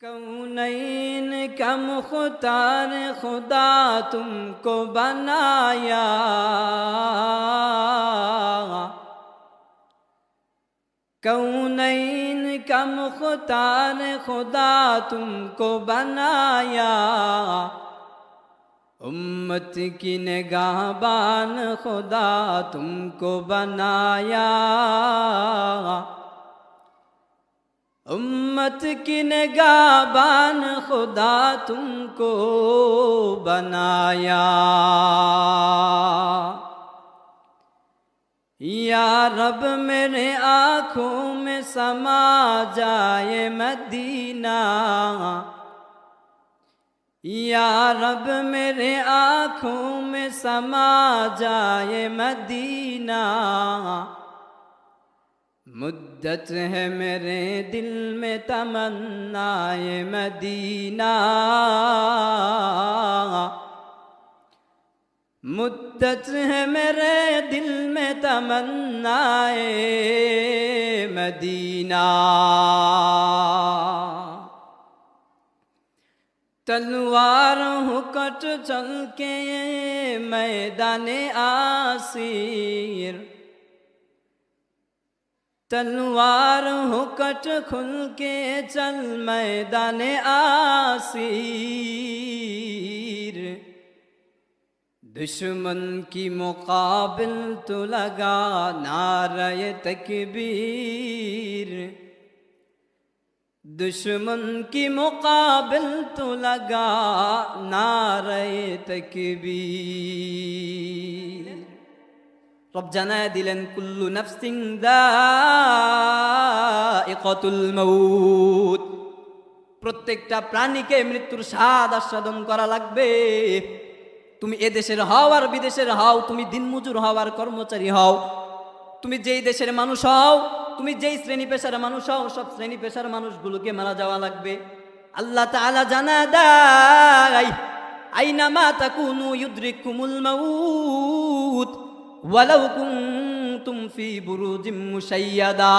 कौनैन का मुख्तार खुदा तुमको बनाया, कौनैन का मुख्तार खुदा तुमको बनाया, उम्मत की निगाहबान खुदा तुमको बनाया, उम्मत की निगाहबान खुदा तुमको बनाया। या रब मेरे आँखों में समा जाए मदीना, या रब मेरे आँखों में समा जाए मदीना, मुद्दत है मेरे दिल में तमन्नाए मदीना, मुद्दत है मेरे दिल में तमन्नाए मदीना। तलवार हो कट चल के मैदाने आसीर, तलवार हो कट खुल के चल मैदाने आसीर, दुश्मन की मुकाबिल तो लगा नारे तकबीर, दुश्मन की मुकाबिल तो लगा नारे तकबीर। रब জানায় দিলেন কুল্লু নাফসিন যায়িকাতুল মাউত, প্রত্যেকটা প্রাণীকে মৃত্যুর স্বাদ আস্বাদন করা লাগবে। তুমি এদেশের হও আর বিদেশের হও, তুমি দিনমজুর হও আর কর্মচারী হও, তুমি যেই দেশের মানুষ হও, তুমি যেই শ্রেণী পেশার মানুষ হও, সব শ্রেণী পেশার মানুষগুলোকে মারা যাওয়া লাগবে। আল্লাহ তাআলা জানা দেয় আইনামা তাকুনু ইউদরিকুমুল মাউত ওয়ালাউ কুনতুম ফি বুরুজিম মুশাইয়াদা।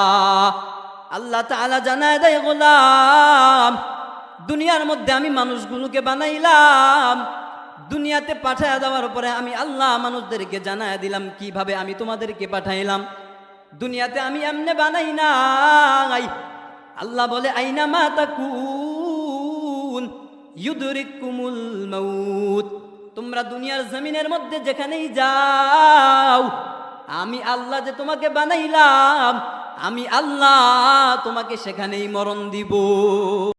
আল্লাহ তাআলা জানায় দেয় গোলাম, দুনিয়ার মধ্যে আমি মানুষগুলোকে বানাইলাম, দুনিয়াতে পাঠায়া দেওয়ার পরে আমি আল্লাহ মানুষদেরকে জানায় দিলাম কিভাবে আমি তোমাদেরকে পাঠাইলাম। দুনিয়াতে আমি এমনে বানাই নাই। আল্লাহ বলে আইনামা তাকুন ইউদরিকুমুল মাউত, তোমরা দুনিয়ার জমিনের মধ্যে যেখানেই যাও, আমি আল্লাহ যে তোমাকে বানাইলাম, আমি আল্লাহ তোমাকে সেখানেই মরণ দিব।